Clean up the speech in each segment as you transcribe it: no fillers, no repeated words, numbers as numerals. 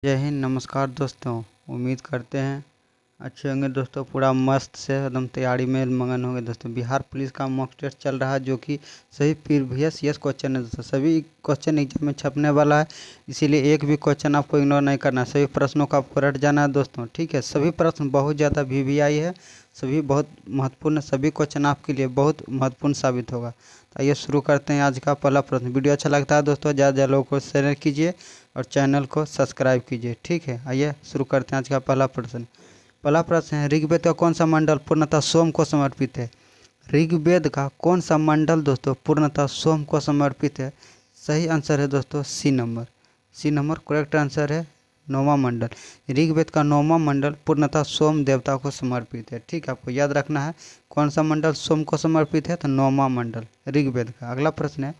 जय हिंद, नमस्कार दोस्तों। उम्मीद करते हैं अच्छे होंगे दोस्तों। पूरा मस्त से एकदम तैयारी में मगन होंगे दोस्तों। बिहार पुलिस का मॉक टेस्ट चल रहा है, जो कि सभी प्रीवियस ईयर क्वेश्चन है दोस्तों। सभी क्वेश्चन एग्जाम में छपने वाला है, इसीलिए एक भी क्वेश्चन आपको इग्नोर नहीं करना है। सभी प्रश्नों का आपको रट जाना है दोस्तों, ठीक है। सभी प्रश्न बहुत ज़्यादा वीवीआई है, सभी बहुत महत्वपूर्ण, सभी क्वेश्चन आपके लिए बहुत महत्वपूर्ण साबित होगा। तो आइए शुरू करते हैं आज का पहला प्रश्न। वीडियो अच्छा लगता है दोस्तों, ज़्यादा ज़्यादा लोगों को शेयर कीजिए और चैनल को सब्सक्राइब कीजिए, ठीक है। आइए शुरू करते हैं आज का पहला प्रश्न। पहला प्रश्न है, ऋग्वेद का कौन सा मंडल पूर्णतः सोम को समर्पित है? ऋग्वेद का कौन सा मंडल दोस्तों पूर्णतः सोम को समर्पित है? सही आंसर है दोस्तों C number. C number correct answer है, नौवां मंडल। ऋग्वेद का नौवां मंडल पूर्णतः सोम देवता को समर्पित है, ठीक है। आपको याद रखना है कौन सा मंडल सोम को समर्पित है, तो नौवां मंडल ऋग्वेद का। अगला प्रश्न है,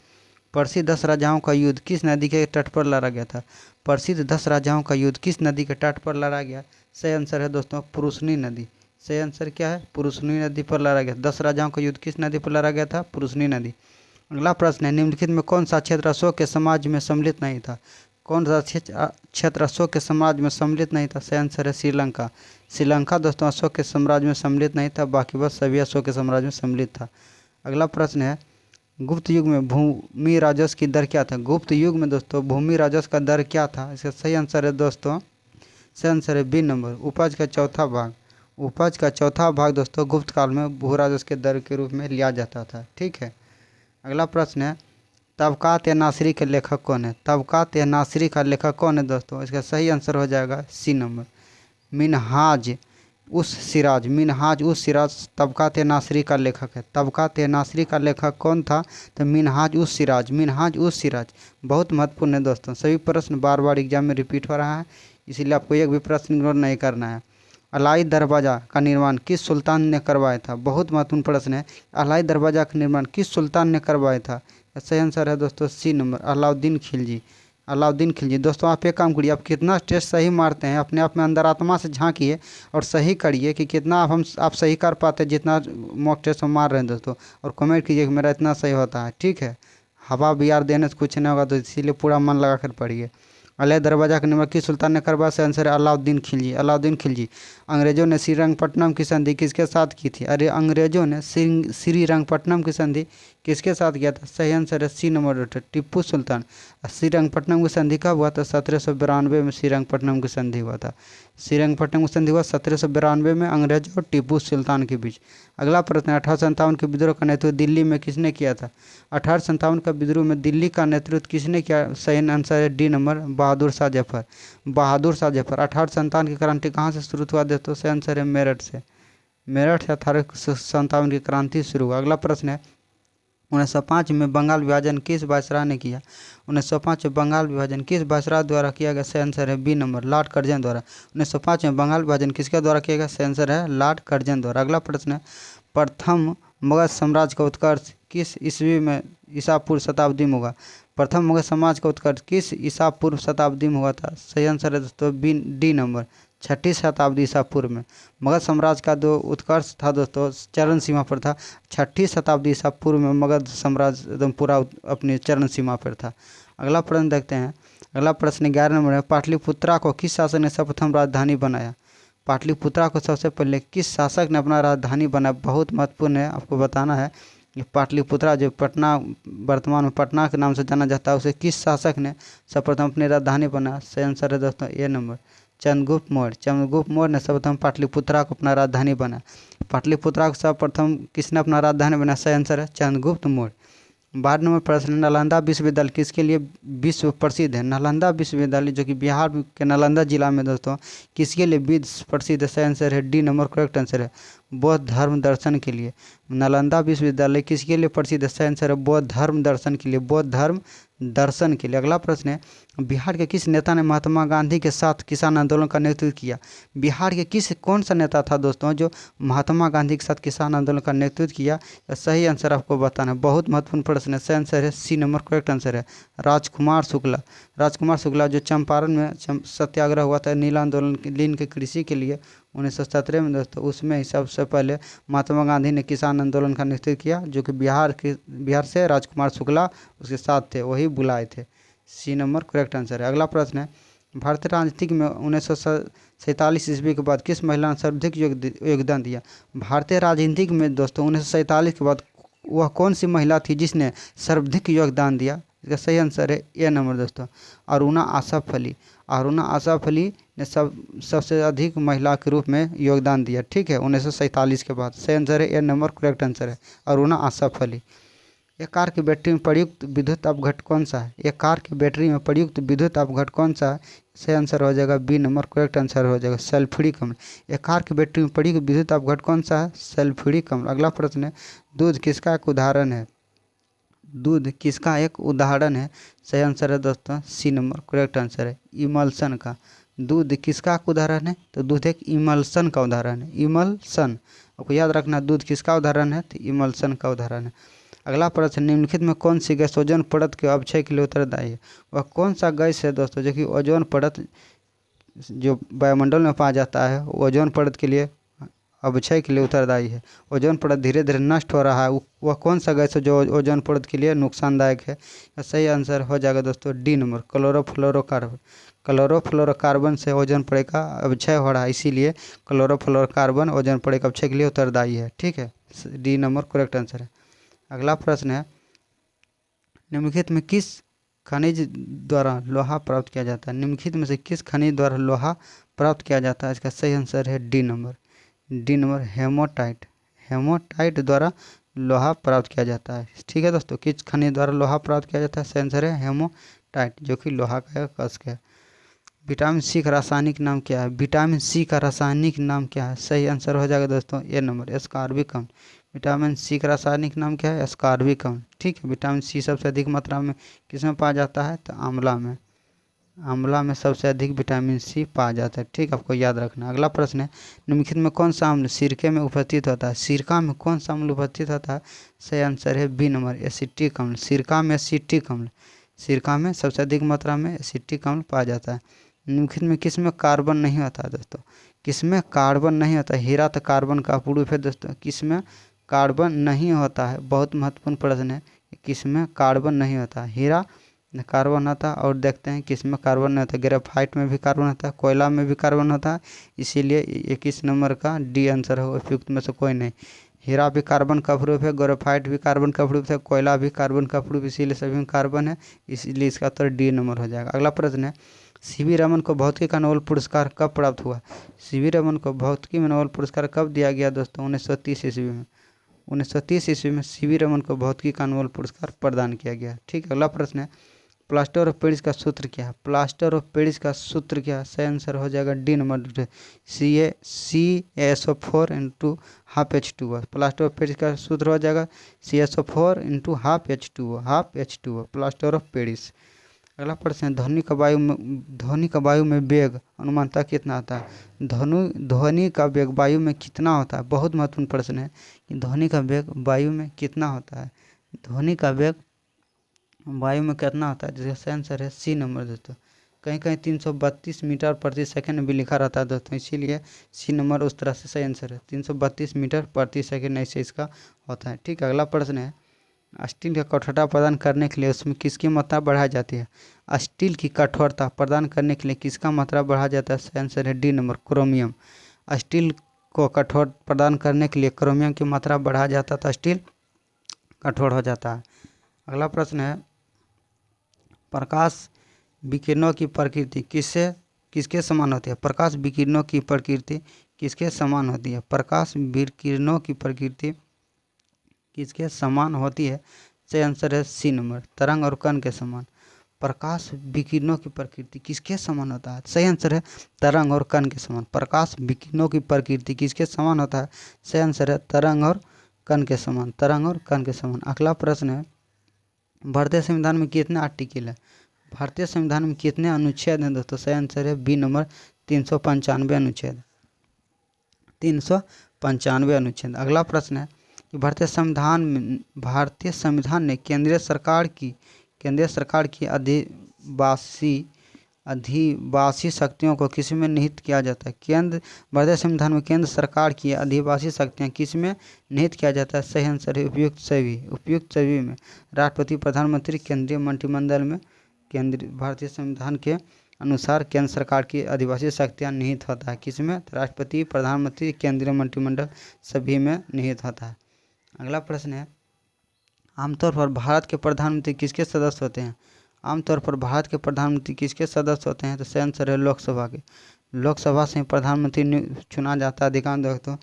प्रसिद्ध 10 राजाओं का युद्ध किस नदी के तट पर लड़ा गया था? प्रसिद्ध 10 राजाओं का युद्ध किस नदी के तट पर लड़ा गया? सही आंसर है दोस्तों पुरुषनी नदी। सही आंसर क्या है? पुरुषनी नदी पर लड़ा गया। 10 राजाओं का युद्ध किस नदी पर लड़ा गया था? पुरुषनी नदी। अगला प्रश्न है, निम्नलिखित में कौन सा क्षेत्र अशोक के समाज में सम्मिलित नहीं था? कौन सा क्षेत्र अशोक के समाज में सम्मिलित नहीं था? सही आंसर है श्रीलंका। श्रीलंका दोस्तों अशोक के साम्राज्य में सम्मिलित नहीं था, बाकी बस सभी अशोक के साम्राज्य में सम्मिलित था। अगला प्रश्न है, गुप्त युग में भूमि राजस्व की दर क्या था? गुप्त युग में दोस्तों भूमि राजस्व का दर क्या था? इसका सही आंसर है दोस्तों, सही आंसर है बी नंबर, उपज का चौथा भाग। उपज का चौथा भाग दोस्तों गुप्त काल में भू राजस्व के दर के रूप में लिया जाता था, ठीक है। अगला प्रश्न है, तबकात या नासिरी के लेखक कौन है? तबकात या नासिरी का लेखक कौन है दोस्तों? इसका सही आंसर हो जाएगा सी नंबर, मिनहाज उस सिराज। मिनहाज उस सिराज तबकात नासरी का लेखक है। तबकात नासरी का लेखक कौन था? तो मिनहाज उस सिराज। मिनहाज उस सिराज बहुत महत्वपूर्ण है दोस्तों। सभी प्रश्न बार बार एग्जाम में रिपीट हो रहा है, इसीलिए आपको एक भी प्रश्न इग्नोर नहीं करना है। अलाई दरवाज़ा का निर्माण किस सुल्तान ने करवाया था? बहुत महत्वपूर्ण प्रश्न है। अलाई दरवाज़ा का निर्माण किस सुल्तान ने करवाया था? सही आंसर है दोस्तों सी नंबर, अलाउद्दीन खिलजी। अलाउद्दीन खिलजी। दोस्तों आप एक काम करिए, आप कितना टेस्ट सही मारते हैं अपने आप में अंदर आत्मा से झांकिए और सही करिए कि कितना आप सही कर पाते हैं जितना मॉक टेस्ट हम मार रहे हैं दोस्तों, और कमेंट कीजिए कि मेरा इतना सही होता है, ठीक है। हवा बिहार देने से कुछ नहीं होगा, तो इसीलिए पूरा मन लगा कर पढ़िए। अलाई दरवाज़ा का निर्माण किस सुल्तान ने करवाया? से आंसर है अलाउद्दीन खिलजी। अलाउद्दीन खिलजी। अंग्रेजों ने श्रीरंगपट्टनम की संधि किसके साथ की थी? अरे अंग्रेजों ने श्रीरंगपट्टनम की संधि किसके साथ किया था? सही आंसर है सी नंबर टीपू सुल्तान। श्रीरंगपट्टनम की संधि कब हुआ था? 1792 में श्रीरंगपट्टनम की संधि हुआ था। श्रीरंगपट्टनम की संधि हुआ 1792 में अंग्रेज और टीपू सुल्तान के बीच। अगला प्रश्न, 1857 के विद्रोह का नेतृत्व दिल्ली में किसने किया था? 1857 का विद्रोह में दिल्ली का नेतृत्व किसने किया? सही आंसर है डी नंबर, बहादुर शाह जफर। बहादुर शाह जफर। 1857 की क्रांति कहाँ से शुरू हुआ दोस्तों? सही आंसर है मेरठ से। मेरठ से 1857 की क्रांति शुरू हुआ। अगला प्रश्न है, 1905 में बंगाल विभाजन किस वायसराय ने किया? 1905 में बंगाल विभाजन किस वायसराय द्वारा किया गया? सही आंसर है बी नंबर, लॉर्ड कर्जन द्वारा। 1905 में बंगाल विभाजन किसके द्वारा किया गया? सही आंसर है लॉर्ड कर्जन द्वारा। अगला प्रश्न है, प्रथम मगध साम्राज्य का उत्कर्ष किस ईस्वी में ईसा पूर्व शताब्दी में हुआ? प्रथम मगध साम्राज्य का उत्कर्ष किस ईसा पूर्व शताब्दी में हुआ था? सही आंसर है दोस्तों बी डी नंबर, 6ठी शताब्दी ईसा पूर्व में। मगध साम्राज्य का जो उत्कर्ष था दोस्तों चरण सीमा पर था, 6ठी शताब्दी ईसा पूर्व में मगध साम्राज्य एकदम पूरा अपनी चरण सीमा पर था। अगला प्रश्न देखते हैं। अगला प्रश्न 11 नंबर है, पाटलिपुत्रा को किस शासक ने सर्वप्रथम राजधानी बनाया? पाटलिपुत्रा को सबसे पहले किस शासक ने अपना राजधानी बनाया? बहुत महत्वपूर्ण है, आपको बताना है कि पाटलिपुत्रा जो पटना वर्तमान में पटना के नाम से जाना जाता है, उसे किस शासक ने सर्वप्रथम अपनी राजधानी बनाया? सही आंसर है दोस्तों ए नंबर, चंद्रगुप्त मौर्य। चंद्रगुप्त मौर्य ने सर्वप्रथम पाटलिपुत्रा को अपना राजधानी बनाया। पाटलिपुत्रा को सर्वप्रथम किसने अपना राजधानी बनाया? सही आंसर है चंद्रगुप्त मौर्य। 12 नंबर प्रश्न, नालंदा विश्वविद्यालय किसके लिए विश्व प्रसिद्ध है? नालंदा विश्वविद्यालय जो कि बिहार के नालंदा जिला में दोस्तों किसके लिए विश्व प्रसिद्ध है? सही आंसर है डी नंबर करेक्ट आंसर है, बौद्ध धर्म दर्शन के लिए। नालंदा विश्वविद्यालय किसके लिए प्रसिद्ध है? सही आंसर है बौद्ध धर्म दर्शन के लिए, बौद्ध धर्म दर्शन के लिए। अगला प्रश्न है, बिहार के किस नेता ने महात्मा गांधी के साथ किसान आंदोलन का नेतृत्व किया? बिहार के कौन सा नेता था दोस्तों जो महात्मा गांधी के साथ किसान आंदोलन का नेतृत्व किया? सही आंसर आपको बताना है, बहुत महत्वपूर्ण प्रश्न है। सही आंसर है सी नंबर करेक्ट आंसर है राजकुमार शुक्ला। राजकुमार शुक्ला जो चंपारण में सत्याग्रह हुआ था नीला आंदोलन लीन के कृषि के लिए 1917 में दोस्तों, उसमें सबसे पहले महात्मा गांधी ने किसान आंदोलन का नेतृत्व किया, जो कि बिहार से राजकुमार शुक्ला उसके साथ थे, वही बुलाए थे। सी नंबर करेक्ट आंसर है। अगला प्रश्न है, भारतीय राजनीति में 1947 ईस्वी के बाद किस महिला ने सर्वाधिक योगदान दिया? भारतीय राजनीति में दोस्तों 1947 के बाद वह कौन सी महिला थी जिसने सर्वाधिक योगदान दिया? इसका सही आंसर है ए नंबर दोस्तों, अरुणा आसफ अली। अरुणा आसफ अली ने सबसे अधिक महिला के रूप में योगदान दिया, ठीक है, 1947 के बाद। सही आंसर है ए नंबर, करेक्ट आंसर है अरुणा आसफ अली। एक कार की बैटरी में प्रयुक्त विद्युत अपघट कौन सा है? एक कार की बैटरी में प्रयुक्त विद्युत अपघट कौन सा है? सही आंसर हो जाएगा बी नंबर, करेक्ट आंसर हो जाएगा सल्फ्यूरिक अम्ल। एक कार की बैटरी में प्रयुक्त विद्युत अपघट कौन सा है? सल्फ्यूरिक अम्ल। अगला प्रश्न है, दूध किसका एक उदाहरण है? दूध किसका एक उदाहरण है? सही आंसर है दोस्तों सी नंबर, करेक्ट आंसर है इमल्सन का। दूध किसका उदाहरण है? तो दूध एक इमल्सन का उदाहरण है, इमल्सन। आपको याद रखना, दूध किसका उदाहरण है? तो इमल्सन का उदाहरण है। अगला प्रश्न, निम्नलिखित में कौन सी गैस ओजोन परत के अवक्षय के लिए उत्तरदायी है? वह कौन सा गैस है दोस्तों जो कि ओजोन परत जो वायुमंडल में पाया जाता है ओजोन परत के लिए अवक्षय के लिए उत्तरदायी है? ओजोन परत धीरे धीरे नष्ट हो रहा है, वह कौन सा गैस है जो ओजोन परत के लिए नुकसानदायक है? सही आंसर हो जाएगा दोस्तों डी नंबर, क्लोरोफ्लोरोकार्बन। क्लोरोफ्लोरोकार्बन से ओजोन परत का अवक्षय हो रहा है, इसीलिए क्लोरोफ्लोरोकार्बन ओजोन परत के अवक्षय के लिए उत्तरदायी है, ठीक है, डी नंबर करेक्ट आंसर है। अगला प्रश्न है, निम्नलिखित में किस खनिज द्वारा लोहा प्राप्त किया जाता है? निम्नलिखित में से किस खनिज द्वारा लोहा प्राप्त किया जाता है? इसका सही आंसर है डी नंबर, डी नंबर हेमोटाइट। हेमोटाइट द्वारा लोहा प्राप्त किया जाता है, ठीक है दोस्तों। किस खनिज द्वारा लोहा प्राप्त किया जाता है? सही आंसर है हेमोटाइट, जो कि लोहा का एक कष्क है। विटामिन सी का रासायनिक नाम क्या है? विटामिन सी का रासायनिक नाम क्या है? सही आंसर हो जाएगा दोस्तों ए नंबर, एस्कॉर्बिक अम्ल। विटामिन सी का रासायनिक नाम क्या है? एस्कॉर्बिक अम्ल, ठीक है। विटामिन सी सबसे अधिक मात्रा में किसमें पाया जाता है? तो आंवला में। आंवला में सबसे अधिक विटामिन सी पाया जाता है, ठीक, आपको याद रखना। अगला प्रश्न है, निम्नलिखित में कौन सा अम्ल सिरके में उपस्थित होता है? सिरका में कौन सा अम्ल उपस्थित होता है? सही आंसर है बी नंबर, एसिटिक अम्ल। सिरका में एसिटिक अम्ल, सिरका में सबसे अधिक मात्रा में एसिटिक अम्ल पाया जाता है। निम्नलिखित में किस में कार्बन नहीं होता है दोस्तों? किस में कार्बन नहीं होता? हीरा तो कार्बन का अपूर्व है दोस्तों, किस में कार्बन नहीं होता है? बहुत महत्वपूर्ण प्रश्न है, किस में कार्बन नहीं होता? हीरा में कार्बन होता है, और देखते हैं किस में कार्बन नहीं होता। ग्रेफाइट में भी कार्बन होता है, कोयला में भी कार्बन होता है, इसीलिए 21 नंबर का डी आंसर होगा, उपयुक्त में से कोई नहीं। हीरा भी कार्बन का प्रूफ है, ग्रेफाइट भी कार्बन का प्रूफ है, कोयला भी कार्बन का प्रूफ, इसीलिए सभी में कार्बन है, इसीलिए इसका उत्तर डी नंबर हो जाएगा। अगला प्रश्न है, सीवी रमन को भौतिकी का नोबेल पुरस्कार कब प्राप्त हुआ? सीवी रमन को भौतिकी में नोबेल पुरस्कार कब दिया गया दोस्तों? 1930 ईस्वी में। 1930 ईस्वी में सीवी रमन को भौतिकी का नोबेल पुरस्कार प्रदान किया गया, ठीक। अगला प्रश्न है, प्लास्टर ऑफ पेरिस का सूत्र क्या है? प्लास्टर ऑफ पेरिस का सूत्र क्या है? सही आंसर हो जाएगा D number, CaSO4 into half H2O। Plaster of Paris का सूत्र हो जाएगा CaSO4 into half H2O, plaster of Paris. अगला प्रश्न है, ध्वनि का वायु में वेग अनुमानतः कितना होता है? ध्वनि का वेग वायु में कितना होता है? बहुत महत्वपूर्ण प्रश्न है कि ध्वनि का वेग वायु में कितना होता है? ध्वनि का वेग वायु में कितना होता है? जिसका सही आंसर है सी नंबर दोस्तों। कहीं कहीं 332 मीटर प्रति सेकंड भी लिखा रहता है दोस्तों, इसीलिए सी नंबर उस तरह से सही आंसर है, 332 मीटर प्रति सेकंड ऐसे इसका होता है, ठीक है। अगला प्रश्न है, स्टील की कठोरता प्रदान करने के लिए उसमें किसकी मात्रा बढ़ाई जाती है? स्टील की कठोरता प्रदान करने के लिए किसका मात्रा बढ़ाया जाता है? सही आंसर है डी नंबर, क्रोमियम। स्टील को कठोर प्रदान करने के लिए क्रोमियम की मात्रा बढ़ाया जाता है तो स्टील कठोर हो जाता है। अगला प्रश्न है, प्रकाश विकिरणों की प्रकृति किसके समान होती है? प्रकाश विकिरणों की प्रकृति किसके समान होती है? प्रकाश विकिरणों की प्रकृति किसके समान होती है? सही आंसर है सी नंबर, तरंग और कण के समान। प्रकाश विकिरणों की प्रकृति किसके समान होता है? सही आंसर है तरंग और कण के समान। प्रकाश विकिरणों की प्रकृति किसके समान होता है? सही आंसर है तरंग और कण के समान, तरंग और कण के समान। अगला प्रश्न है, भारतीय संविधान में कितने आर्टिकल है? भारतीय संविधान में कितने अनुच्छेद हैं दोस्तों? सही आंसर है बी नंबर, 395 अनुच्छेद, 395 अनुच्छेद। अगला प्रश्न है कि भारतीय संविधान ने केंद्रीय सरकार की अधिवासी शक्तियों को किस में निहित किया जाता है? भारतीय संविधान में केंद्र सरकार की अधिवासी शक्तियाँ किस में निहित किया जाता है? सही आंसर है उपयुक्त सभी में। राष्ट्रपति, प्रधानमंत्री, केंद्रीय मंत्रिमंडल में केंद्रीय भारतीय संविधान के अनुसार केंद्र सरकार की आदिवासी शक्तियाँ निहित होता है। किसमें? तो राष्ट्रपति, प्रधानमंत्री, केंद्रीय मंत्रिमंडल सभी में निहित होता है। अगला प्रश्न है, आमतौर पर भारत के प्रधानमंत्री किसके सदस्य होते हैं? आमतौर पर भारत के प्रधानमंत्री किसके सदस्य होते हैं? तो सही आंसर है लोकसभा के। लोकसभा से प्रधानमंत्री चुना जाता है अधिकांश दोस्तों।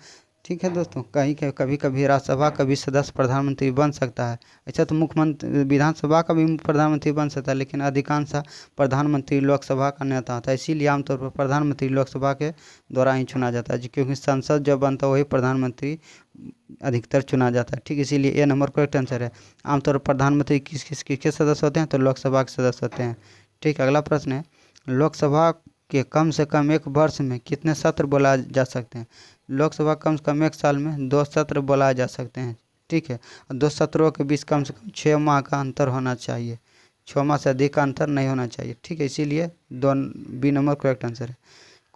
ठीक है दोस्तों, कभी कभी राज्यसभा का भी सदस्य प्रधानमंत्री बन सकता है। ऐसा तो मुख्यमंत्री, विधानसभा का भी प्रधानमंत्री बन सकता है, लेकिन अधिकांश प्रधानमंत्री लोकसभा का नेता होता है। इसीलिए आमतौर पर प्रधानमंत्री लोकसभा के द्वारा ही चुना जाता है, क्योंकि संसद जब बनता है वही प्रधानमंत्री अधिकतर चुना जाता है। ठीक, इसीलिए ए नंबर करेक्ट आंसर है। आमतौर पर प्रधानमंत्री किसके सदस्य होते हैं? तो लोकसभा के सदस्य होते हैं। ठीक, अगला प्रश्न है, लोकसभा के कम से कम एक वर्ष में कितने सत्र बुलाए जा सकते हैं? लोकसभा कम से कम एक साल में 2 सत्र बुलाए जा सकते हैं। ठीक है, और 2 सत्रों के बीच कम से कम 6 माह का अंतर होना चाहिए। 6 माह से अधिक का अंतर नहीं होना चाहिए। ठीक है, इसीलिए बी नंबर करेक्ट आंसर है।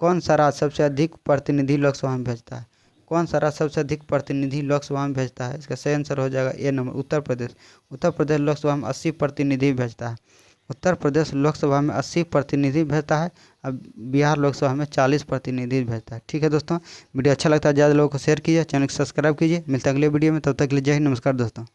कौन सा राज्य सबसे अधिक प्रतिनिधि लोकसभा में भेजता है? कौन सा राज्य सबसे अधिक प्रतिनिधि लोकसभा में भेजता है? इसका सही आंसर हो जाएगा ए नंबर, उत्तर प्रदेश। उत्तर प्रदेश लोकसभा में 80 प्रतिनिधि भेजता है। उत्तर प्रदेश लोकसभा में 80 प्रतिनिधि भेजता है। अब बिहार लोकसभा में 40 प्रतिनिधि भेजता है। ठीक है दोस्तों, वीडियो अच्छा लगता है ज़्यादा लोगों को शेयर कीजिए, चैनल को सब्सक्राइब कीजिए। मिलता है अगले वीडियो में, तब तक के लिए जय हिंद, नमस्कार दोस्तों।